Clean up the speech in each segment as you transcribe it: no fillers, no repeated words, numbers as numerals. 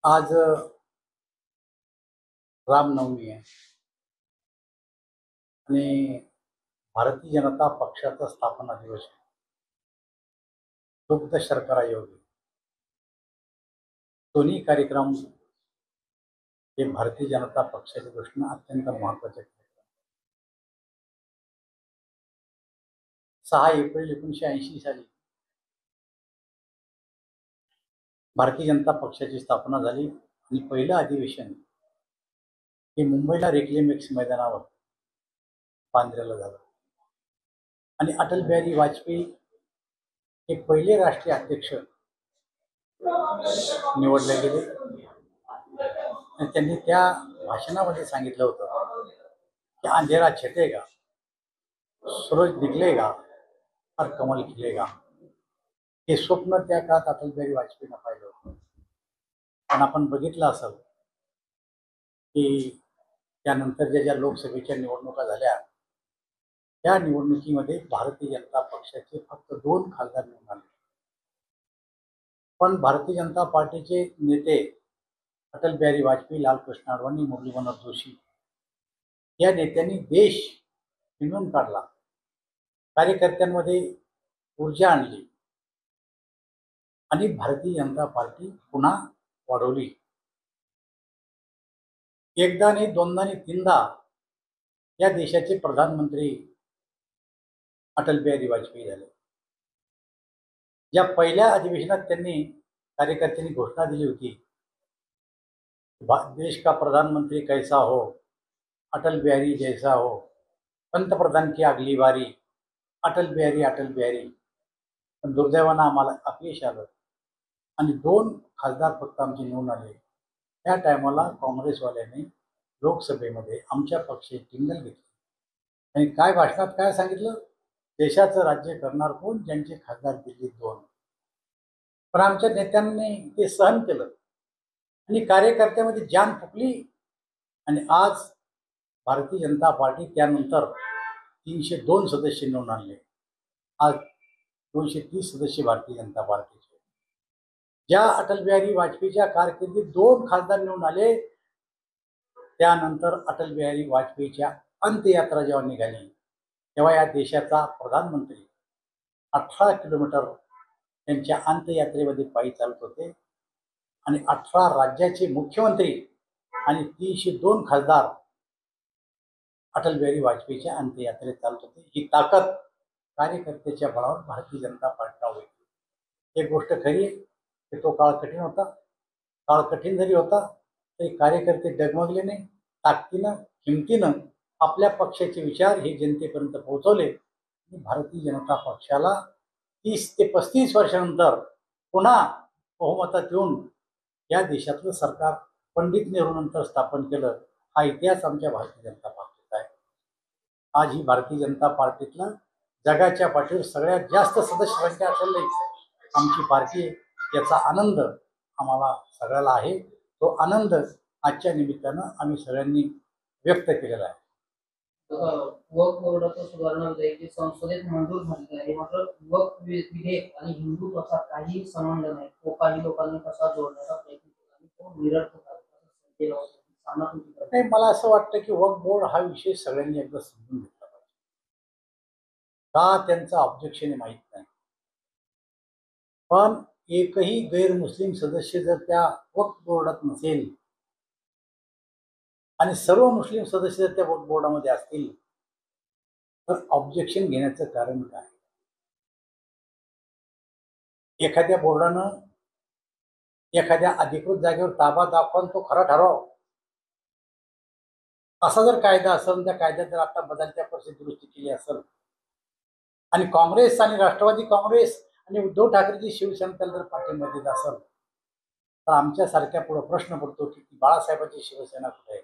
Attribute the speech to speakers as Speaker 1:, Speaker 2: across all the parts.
Speaker 1: आज रामनवमी आहे आणि भारतीय जनता पक्षाचा स्थापना दिवस आहे. दुग्ध शर्करा योगी दोन्ही कार्यक्रम हे भारतीय जनता पक्षाच्या दृष्टीने अत्यंत महत्त्वाचे कार्यक्रम. 6 एप्रिल 1980 साली भारतीय जनता पक्षाची स्थापना झाली आणि पहिलं अधिवेशन हे मुंबईला रेकलेमेक्स मैदानावर बांद्र्याला झालं आणि अटल बिहारी वाजपेयी हे पहिले राष्ट्रीय अध्यक्ष निवडले गेले आणि त्यांनी त्या भाषणामध्ये सांगितलं होतं की अंधेरा छटेगा, सूरज निकलेगा और कमल खिलेगा. हे स्वप्न त्या काळात अटल बिहारी वाजपेयीनं पाहिलं होतं. पण आपण बघितलं असेल की त्यानंतर ज्या लोकसभेच्या निवडणुका झाल्या त्या निवडणुकीमध्ये भारतीय जनता पक्षाचे फक्त 2 खासदार निवडून आले. पण भारतीय जनता पार्टीचे नेते अटल बिहारी वाजपेयी, लालकृष्ण अडवाणी, मुरली मनोहर जोशी या नेत्यांनी देश हिणून काढला, कार्यकर्त्यांमध्ये ऊर्जा आणली आणि भारतीय जनता पार्टी पुन्हा वाढवली. एकदा नाही, दोनदा नाही, तीनदा या देशाचे प्रधानमंत्री अटल बिहारी वाजपेयी झाले. या पहिल्या अधिवेशनात त्यांनी कार्यकर्त्यांनी घोषणा दिली होती, देश का प्रधानमंत्री कैसा हो, अटल बिहारी जैसा हो, पंतप्रधान की अगली बारी, अटल बिहारी अटल बिहारी. पण दुर्दैवानं आम्हाला अपयश आलं आणि 2 खासदार फक्त आमचे निवडून आले. त्या टायमाला काँग्रेसवाल्यांनी लोकसभेमध्ये आमच्या पक्षाची टिंगल घेतली आणि काय भाषणात काय सांगितलं, देशाचं राज्य करणार कोण, ज्यांचे खासदार दिल्लीत 2. पण आमच्या नेत्यांनी ते सहन केलं आणि कार्यकर्त्यामध्ये जान फुकली आणि आज भारतीय जनता पार्टी त्यानंतर 302 सदस्य निवडून आणले. आज 230 सदस्य भारतीय जनता पार्टीचे. ज्या अटल बिहारी वाजपेयीच्या कारकिर्दीत 2 खासदार निवडून आले, त्यानंतर अटल बिहारी वाजपेयीच्या अंत्ययात्रा जेव्हा निघाली तेव्हा या देशाचा प्रधानमंत्री 18 किलोमीटर त्यांच्या अंत्ययात्रेमध्ये पायी चालत होते आणि 18 राज्याचे मुख्यमंत्री आणि 302 खासदार अटल बिहारी वाजपेयीच्या अंत्ययात्रेत चालत होते. ही ताकद कार्यकर्त्याच्या बळावर भारतीय जनता पार्टीला होती. एक गोष्ट खरी आहे की तो काळ कठीण होता. काळ कठीण जरी होता तरी कार्यकर्ते डगमगले नाही. ताकदीनं, हिमतीनं आपल्या पक्षाचे विचार हे जनतेपर्यंत पोहोचवले आणि भारतीय जनता पक्षाला 30 ते 35 वर्षानंतर पुन्हा बहुमतात येऊन या देशातलं सरकार पंडित नेहरूनंतर स्थापन केलं. हा इतिहास आमच्या भारतीय जनता पार्टीचा आहे. आज ही भारतीय जनता पार्टीतला जगाच्या पाठीवर सगळ्यात जास्त सदस्य संख्या असलेली आमची पार्टी आहे. याचा आनंद आम्हाला सगळ्याला आहे. तो आनंद आजच्या निमित्तानं आम्ही सगळ्यांनी व्यक्त केलेला आहे.
Speaker 2: वक्फ बोर्डाचं सुधारणा विधेयक संसदेत मंजूर झालेलं आहे, मात्र वक्फ विधेयक आणि हिंदुत्वाचा काही संबंध नाही. तो काही लोकांनी कसा जोडण्याचा प्रयत्न केला आणि तो निरर्थक आहे.
Speaker 1: मला असं वाटतं की वक्फ बोर्ड हा विषय सगळ्यांनी एकदा समजून घेतला पाहिजे. का त्यांचं ऑब्जेक्शन आहे माहीत नाही, पण एकही गैरमुस्लिम सदस्य जर त्या वक्फ बोर्डात नसेल आणि सर्व मुस्लिम सदस्य जर त्या वक्फ बोर्डामध्ये असतील तर ऑब्जेक्शन घेण्याचं कारण काय? एखाद्या बोर्डानं एखाद्या अधिकृत जागेवर ताबा दाखवून तो खरा ठराव असा जर कायदा असेल, त्या कायद्यात जर आता बदलत्या परिस्थिती दुरुस्ती केली असेल आणि काँग्रेस आणि राष्ट्रवादी काँग्रेस आणि उद्धव ठाकरेची शिवसेना त्याला जर पाठिंबा देत असेल तर आमच्यासारख्या पुढे प्रश्न पडतो की बाळासाहेबांची शिवसेना कुठे आहे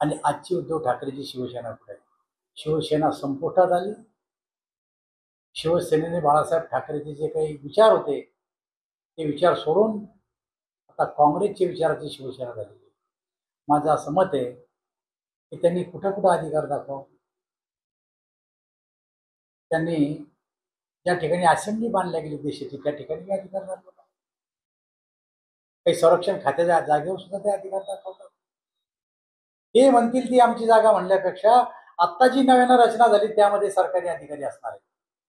Speaker 1: आणि आजची उद्धव ठाकरेची शिवसेना कुठे आहे? शिवसेना संपुष्टात आली. शिवसेनेने बाळासाहेब ठाकरेचे जे काही विचार होते ते विचार सोडून आता काँग्रेसचे विचाराची शिवसेना झालेली. माझं असं मत आहे की त्यांनी कुठं कुठं अधिकार दाखव. त्यांनी ज्या ठिकाणी असेंब्ली बांधल्या गेली देशाची त्या ठिकाणी अधिकार दाखवला. काही संरक्षण खात्याच्या जागेवर सुद्धा ते अधिकार दाखवतात. ते म्हणतील ती आमची जागा म्हणल्यापेक्षा आत्ता जी नव्यानं रचना झाली त्यामध्ये सरकारी अधिकारी असणार आहे,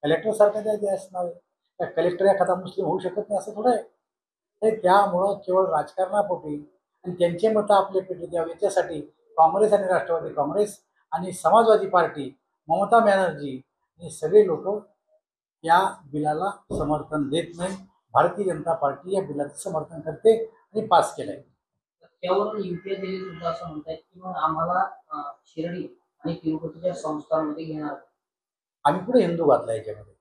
Speaker 1: कलेक्टर सरकारी अधिकारी असणार आहे. कलेक्टर एखादा मुस्लिम होऊ शकत नाही असं थोडं आहे. तर त्यामुळं केवळ राजकारणापोटी आणि त्यांचे मतं आपले पेटी द्यावे याच्यासाठी काँग्रेस आणि राष्ट्रवादी काँग्रेस आणि समाजवादी पार्टी, ममता बॅनर्जी हे सगळे लोक या बिलाला समर्थन देत नाही. भारतीय जनता पार्टी या बिलाचं समर्थन करते आणि पास केलंय.
Speaker 2: त्यावरून युपीए दिल्ली सुद्धा असं म्हणतात की मग आम्हाला शिर्डी आणि तिरुपतीच्या संस्थांमध्ये घेणार.
Speaker 1: आम्ही कुठे हिंदू घातला याच्यामध्ये?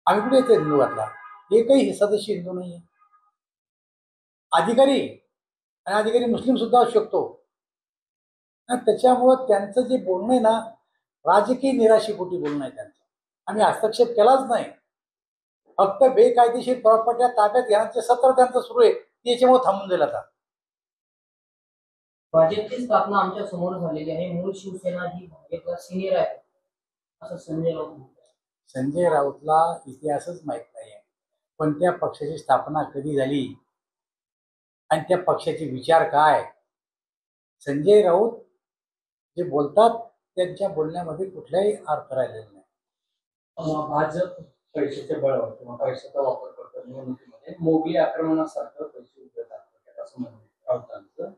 Speaker 1: आम्ही कुठे येते हिंदू घातला? एकही सदस्य हिंदू नाही. अधिकारी आणि अधिकारी मुस्लिम सुद्धा असू शकतो. त्याच्यामुळं त्यांचं जे बोलणं आहे ना, राजकीय निराशेपोटी बोलणं आहे त्यांचं. आम्ही हस्तक्षेप केलाच नाही. फक्त बेकायदेशीर प्रॉपर्ट्या ताब्यात घेण्याचे सत्र त्यांचं सुरू आहे, त्याच्यामुळे थांबून दिलं आता.
Speaker 2: भाजपची स्थापना आमच्या समोर झालेली आहे. मूळ शिवसेना ही भाजपला सिनियर आहे असं संजय राऊत म्हणतात.
Speaker 1: संजय राऊतला इतिहासच माहीत नाही आहे. कोणत्या पक्षाची स्थापना कधी झाली आणि त्या पैशाचे विचार काय? संजय राऊत जे बोलतात त्यांच्या बोलण्यामध्ये कुठलाही अर्थ राहिलेला नाही.
Speaker 3: भाजप पैशाच्या बळावर किंवा पैशाचा वापर करतात निवडणुकीमध्ये मोगली आक्रमणासारखं पैसे उभे टाकतात असं म्हणणं राऊतांचं.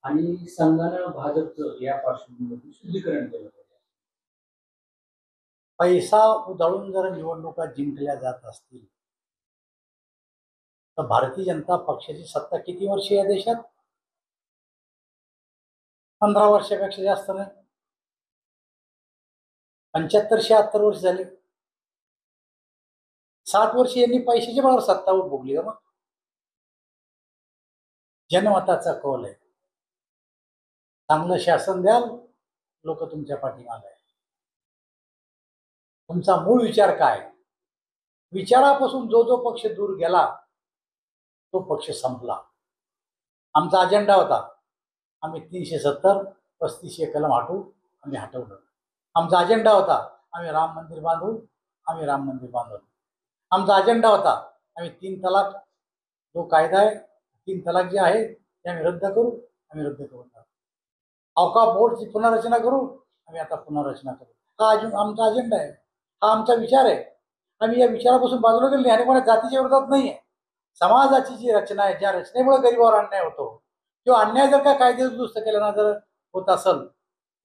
Speaker 3: आणि संघानं भाजपचं या पार्श्वभूमीवर शुद्धीकरण केलं पाहिजे.
Speaker 1: पैसा उधळून जर निवडणुका जिंकल्या जात असतील तर भारतीय जनता पक्षाची सत्ता किती वर्ष या देशात? 15 वर्षापेक्षा जास्त नाही. 75-76 वर्ष झाले. 7 वर्ष यांनी पैशाच्या बळावर सत्ता भोगली का? मग जनमताचा कौल आहे. चांगलं शासन द्याल, लोक तुमच्या पाठीमागे आहे. तुमचा मूळ विचार काय? विचारापासून जो जो पक्ष दूर गेला तो पक्ष संपला. आमचा अजेंडा होता, आम्ही 370 35 कलम आम्ही हटवलं. आमचा अजेंडा होता, आम्ही राम मंदिर बांधू, आम्ही राम मंदिर बांधवलं. आमचा अजेंडा होता, आम्ही 3 तलाक जो कायदा आहे 3 तलाक जे आहे ते आम्ही रद्द करू, आम्ही रद्द करून टाकू. औकाफ बोर्डची पुनर्रचना करू, आम्ही आता पुनर्रचना करू. हा आमचा अजेंडा आहे, हा आमचा विचार आहे. आम्ही या विचारापासून बाजूला गेलो नाही आणि कोणा जातीच्या विरोधात नाही आहे. समाजाची जी रचना आहे, ज्या रचनेमुळे गरिबावर अन्याय होतो किंवा अन्याय जर का कायदे दुरुस्त केला जर होत असेल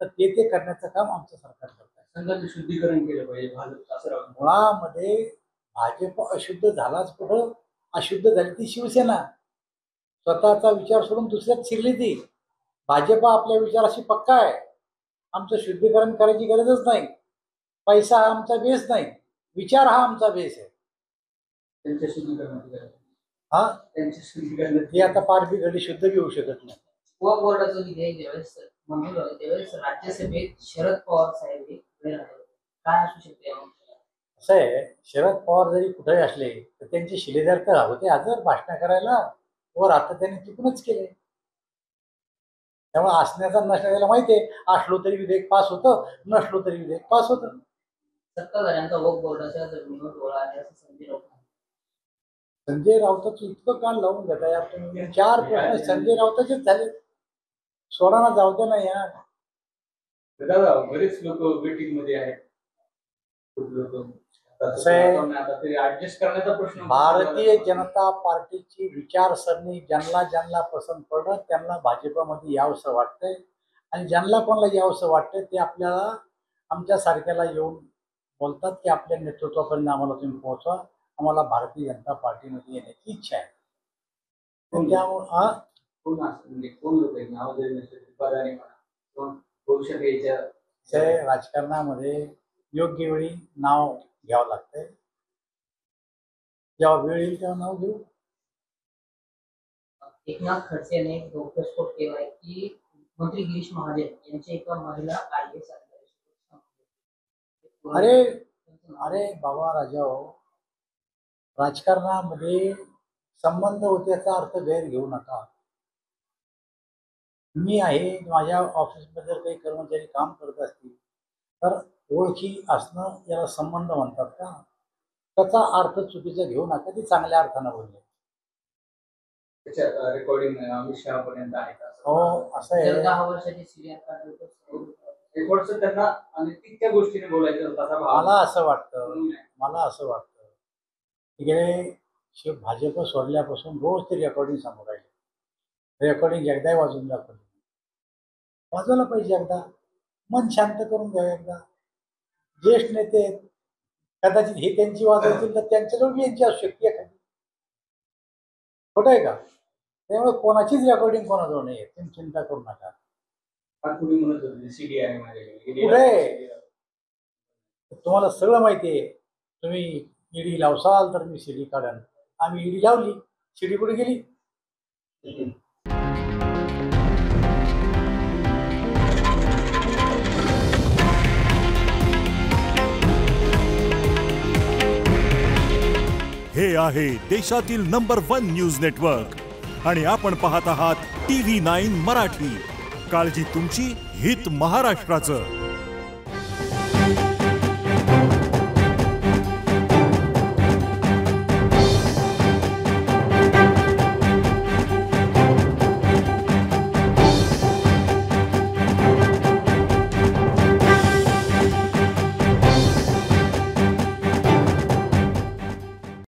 Speaker 1: तर ते करण्याचं काम आमचं सरकार करत आहे.
Speaker 3: संघाचं शुद्धीकरण केलं पाहिजे भाजप असं राहून.
Speaker 1: मुळामध्ये भाजप अशुद्ध झालाच कुठं? अशुद्ध झाली ती शिवसेना. स्वतःचा विचार सोडून दुसऱ्यात शिरली ती. भाजप आपल्या विचाराशी पक्का आहे. आमचं शुद्धीकरण करायची गरजच नाही. पैसा हा आमचा बेस नाही, विचार हा आमचा बेस आहे.
Speaker 3: त्यांच्या शुद्धीकरणाची गरज आहे.
Speaker 1: हा
Speaker 3: त्यांच्या शुद्धीकरणात
Speaker 1: ती आता पार बी घडी शुद्ध बी होऊ शकत नाही.
Speaker 2: वक्फ बोर्डाचं विधेयक ज्यावेळेस मंजूर झालं त्यावेळेस राज्यसभेत शरद पवार साहेब हे उभे राहिले. काय असू शकते यामध्ये?
Speaker 1: असं आहे, शरद पवार जरी कुठेही असले तर त्यांचे शिलेदार तर होते हजर भाषण करायला, वर आता त्यांनी चुकूनच केले. त्यामुळे असण्याचा नसण्याला माहिती आहे. असलो तरी विधेयक पास होतं, नसलो तरी विधेयक पास होतं.
Speaker 2: सत्ताधाऱ्यांचा वक्फ बोर्डाच्या जमिनीवर डोळा आहे असं संजय राऊत म्हणतात.
Speaker 1: संजय राऊताचं इतकं कान लावून घेता यार तुम्ही. 4 प्रश्न संजय राऊताचेच झाले. सोडा ना, जाऊ दे ना यार.
Speaker 3: दादा बरेच लोक वेटिंग मध्ये आहेत. खूप लोक
Speaker 1: असं आहे,
Speaker 3: आता ते ऍडजस्ट करण्याचा प्रश्न.
Speaker 1: भारतीय जनता पार्टीची विचारसरणी ज्यांना ज्यांना पसंत पडलं त्यांना भाजपमध्ये यावंसं वाटतंय आणि ज्यांना कोणाला यावंसं वाटतंय ते आपल्याला आमच्या सारख्याला येऊन बोलतात की आपल्या नेतृत्वापर्यंत आम्हाला तुम्ही पोहोचवा, आम्हाला भारतीय जनता पार्टीमध्ये येण्याची इच्छा आहे. त्यामुळे
Speaker 3: कोण असं म्हणजे कोण लोक आहेत नाव जरी नसेल पदाने म्हणा कोण भविष्यात यायच्या
Speaker 1: राजकारणामध्ये योग्य वेळी नाव घ्यावं लागतंय. जेव्हा वेळ येईल तेव्हा नाव घेऊ.
Speaker 2: एकनाथ खडसेने गौप्यस्फोट केलाय की मंत्री गिरीश महाजन यांच्या एका महिला IAS
Speaker 1: अरे अरे बाबा राजाओ, राजकारणामध्ये संबंध होत्याचा अर्थ गैर घेऊ नका. मी आहे, माझ्या ऑफिसमध्ये जर काही कर्मचारी काम करत असतील तर ओळखी असणं याला संबंध म्हणतात का? त्याचा अर्थ चुकीचा घेऊ नका. ते चांगल्या अर्थानं बोलले.
Speaker 3: त्याच्या रेकॉर्डिंग अमित शहापर्यंत आहे का?
Speaker 1: हो असं
Speaker 2: जर
Speaker 1: आहे.
Speaker 2: 10 वर्षाची सीरियल काढली तर
Speaker 3: हे थोडंसं त्यांना आणि तितक्या गोष्टीने बोलायचं होतं असा भाव
Speaker 1: मला असं वाटतं
Speaker 3: म्हणून आहे.
Speaker 1: मला असं वाटतं की गेले भाजप सोडल्यापासून रोज ते रेकॉर्डिंग समोर राहिले. रेकॉर्डिंग एकदाही वाजून दाखवली. वाजवलं पाहिजे एकदा. मन शांत करून घ्या एकदा. ज्येष्ठ नेते आहेत. कदाचित हे त्यांची वाजवतील तर त्यांच्याजवळ यांची असू शकते एखादी. खोटं आहे का? त्यामुळे कोणाचीच रेकॉर्डिंग कोणाजवळ नाही आहे. तुम्ही चिंता करू नका.
Speaker 3: फार पूर्वी म्हणत होते सीडीआय मध्ये
Speaker 1: कुठे? तुम्हाला सगळं माहिती आहे. तुम्ही ईडी लावसाल तर मी सीडी काढन. आम्ही ईडी लावली. सीडी कुठे गेली?
Speaker 4: हे आहे देशातील नंबर 1 न्यूज नेटवर्क आणि आपण पाहत आहात TV9 मराठी. काळजी तुमची, हित महाराष्ट्राचं.